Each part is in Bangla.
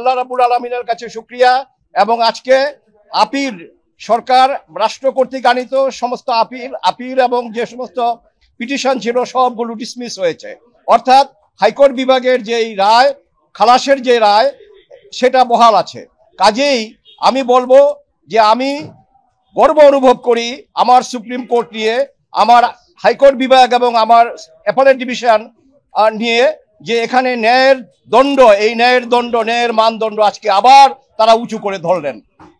আল্লাহ রাব্বুল আলামিনের কাছে শুকরিয়া। এবং আজকে আপিল সরকার রাষ্ট্র কর্তৃক আনিত সমস্ত আপিল এবং যে সমস্ত পিটিশন ছিল সবগুলো ডিসমিস হয়েছে। অর্থাৎ হাইকোর্ট বিভাগের যেই রায়, খালাসের যে রায়, সেটা বহাল আছে। কাজেই আমি বলবো যে আমি গর্ব অনুভব করি আমার সুপ্রিম কোর্ট নিয়ে, আমার হাইকোর্ট বিভাগ এবং আমার অ্যাপেলেট ডিভিশন নিয়ে, যে এখানে ন্যায়ের দণ্ড, এই ন্যায়ের দণ্ড, ন্যায়ের মানদণ্ড আজকে আবার তারা উঁচু করে ধরলেন।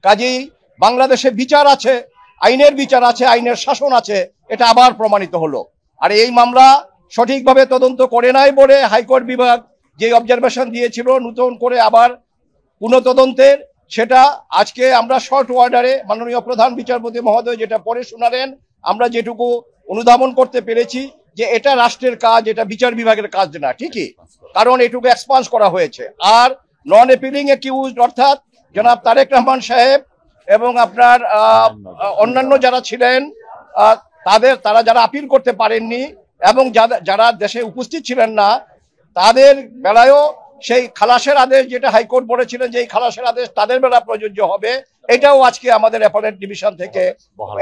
কাজেই বাংলাদেশে বিচার আছে, আইনের বিচার আছে, আইনের শাসন আছে, এটা আবার প্রমাণিত হলো। আর এই মামলা সঠিকভাবে তদন্ত করে নাই বলে হাইকোর্ট বিভাগ যে অবজারভেশন দিয়েছিল নতুন করে আবার পুনঃতদন্তের, সেটা আজকে আমরা শর্ট অর্ডারে মাননীয় প্রধান বিচারপতি মহোদয় যেটা পড়ে শোনালেন, আমরা যেটুকু অনুধাবন করতে পেরেছি যে এটা রাষ্ট্রের কাজ, এটা বিচার বিভাগের কাজ না। ঠিকই, কারণ এটুকু এক্সপান্স করা হয়েছে। আর নন অ্যাপিলিং অ্যাকিউজড অর্থাৎ জনাব তারেক রহমান সাহেব এবং আপনার অন্যান্য যারা ছিলেন, তারা যারা আপিল করতে পারেননি এবং যারা দেশে উপস্থিত ছিলেন না, তাদের বেলায়ও সেই খালাসের আদেশ যেটা হাইকোর্ট বলেছিলেন যে এই খালাসের আদেশ তাদের বেলা প্রযোজ্য হবে, এটাও আজকে আমাদের অ্যাপেলেট ডিভিশন থেকে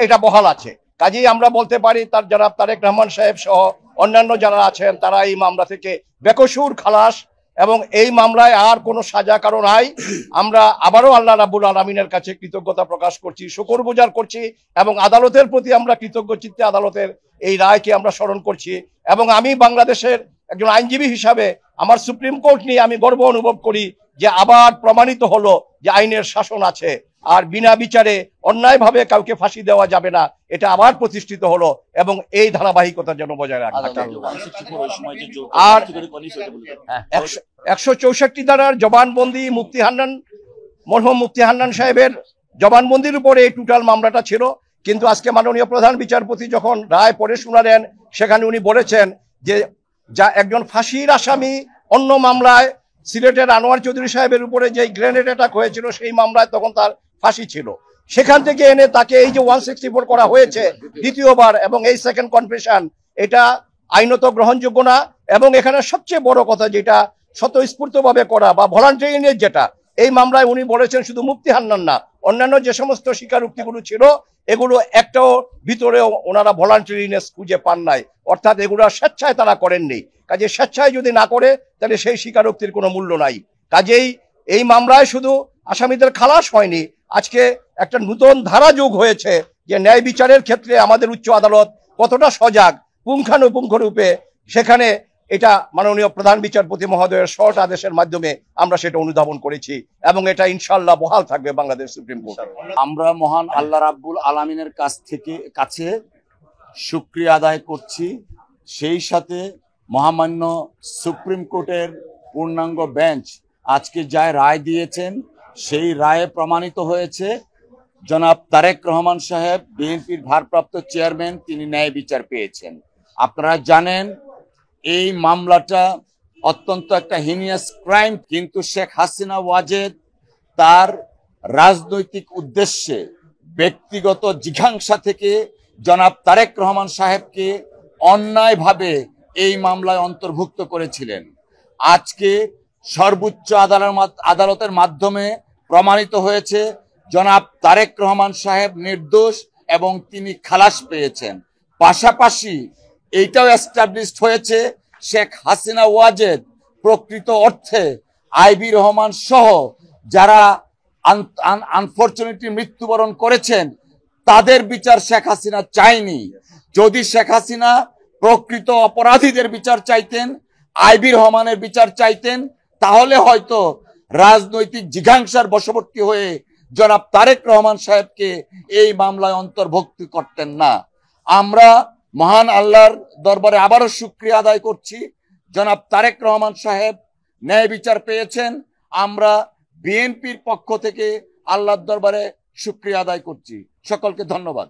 এটা বহাল আছে। কাজেই আমরা বলতে পারি জনাব তারেক রহমান সাহেব সহ অন্যান্য যারা আছেন তারা এই মামলা থেকে বেকসুর খালাস, এবং এই মামলায় আর কোনো সাজা কারো নাই। আমরা আবারও আল্লাহ রাব্বুল আলামিনের কাছে কৃতজ্ঞতা প্রকাশ করছি, শুকরগুজার করছি, এবং আদালতের প্রতি আমরা কৃতজ্ঞ চিত্তে আদালতের এই রায়কে আমরা স্মরণ করছি। এবং আমি বাংলাদেশের একজন আইনজীবী হিসাবে আমার সুপ্রিম কোর্ট নিয়ে আমি গর্ব অনুভব করি যে আবার প্রমাণিত হলো যে আইনের শাসন আছে, আর বিনা বিচারে অন্যায়ভাবে কাউকে ফাঁসি দেওয়া যাবে না, এটা আবার প্রতিষ্ঠিত হলো। এবং এই ধারাবাহিকতা যেন বজায় রাখা। আর 164 ধারার জবানবন্দি মরহুম মুফতি হান্নান সাহেবের জবানবন্দির উপরে এই টোটাল মামলাটা ছিল। কিন্তু আজকে মাননীয় প্রধান বিচারপতি যখন রায় পড়ে শোনালেন, সেখানে উনি বলেছেন যে একজন ফাঁসির আসামি অন্য মামলায় সিলেটের আনোয়ার চৌধুরী সাহেবের উপরে যে গ্রেনেড অ্যাটাক হয়েছিল সেই মামলায় তখন তার ফাঁসি ছিল, সেখান থেকে এনে তাকে এই যে 164 করা হয়েছে দ্বিতীয়বার এবং এই সেকেন্ড কনফেশন, এটা আইনত গ্রহণযোগ্য না। এবং এখানে সবচেয়ে বড় কথা যেটা স্বতঃস্ফূর্তভাবে করা বা ভলান্টারিনেস, যেটা এই মামলায় উনি বলেছেন শুধু মুফতি হান্নান না, অন্যান্য যে সমস্ত স্বীকারোক্তিগুলো ছিল এগুলো একটাও ভিতরেও ওনারা ভলান্টারিনেস খুঁজে পান নাই, অর্থাৎ এগুলো স্বেচ্ছায় তারা করেননি। কাজে স্বেচ্ছায় যদি না করে তাহলে সেই স্বীকারোক্তির কোনো মূল্য নাই। কাজেই এই মামলায় শুধু আসামিদের খালাস হয়নি, আজকে একটা নতুন ধারা যোগ হয়েছে যে ন্যায় বিচারের ক্ষেত্রে আমাদের উচ্চ আদালত কতটা সজাগ পুঙ্খানুপুঙ্খ রূপে, সেখানে এটা মাননীয় প্রধান বিচারপতি মহোদয়ের শর্ট আদেশের মাধ্যমে আমরা সেটা অনুধাবন করেছি, এবং এটা ইনশাআল্লাহ বহাল থাকবে বাংলাদেশ সুপ্রিম কোর্ট। আমরা মহান আল্লাহ রাব্বুল আলামিনের কাছে শুকরিয়া আদায় করছি। সেই সাথে মহামান্য সুপ্রিম কোর্টের পূর্ণাঙ্গ বেঞ্চ আজকে যা রায় দিয়েছেন, সেই রায়ে প্রমাণিত হয়েছে জনাব তারেক রহমান সাহেব বিএনপির ভারপ্রাপ্ত চেয়ারম্যান, তিনি ন্যায় বিচার পেয়েছেন। আপনারা জানেন এই মামলাটা অত্যন্ত একটা হিনিয়াস ক্রাইম, কিন্তু শেখ হাসিনা ওয়াজেদ তার রাজনৈতিক উদ্দেশ্যে ব্যক্তিগত জিঘাংসা থেকে জনাব তারেক রহমান সাহেবকে অন্যায়ভাবে এই মামলায় অন্তর্ভুক্ত করেছিলেন। আজকে সর্বোচ্চ আদালতের মাধ্যমে প্রমাণিত হয়েছে জনাব তারেক রহমান সাহেব নির্দোষ এবং তিনি খালাস পেয়েছেন। পাশাপাশি এইটাও এস্টাবলিশড হয়েছে শেখ হাসিনা ওয়াজেদ প্রকৃত অর্থে আইবি রহমান সহ যারা আনফরচুনেটলি মৃত্যুবরণ করেছেন তাদের বিচার শেখ হাসিনা চায়নি। যদি শেখ হাসিনা প্রকৃত অপরাধীদের বিচার চাইতেন, আইবি রহমানের বিচার চাইতেন, তাহলে হয়তো রাজনৈতিক জিঘাংসার বশবর্তী হয়ে জনাব তারেক রহমান সাহেবকে এই মামলায় অন্তর্ভুক্ত করতেন না। আমরা মহান আল্লাহর দরবারে আবারও শুকরিয়া আদায় করছি, জনাব তারেক রহমান সাহেব ন্যায় বিচার পেয়েছেন। আমরা বিএনপির পক্ষ থেকে আল্লাহর দরবারে শুকরিয়া আদায় করছি। সকলকে ধন্যবাদ।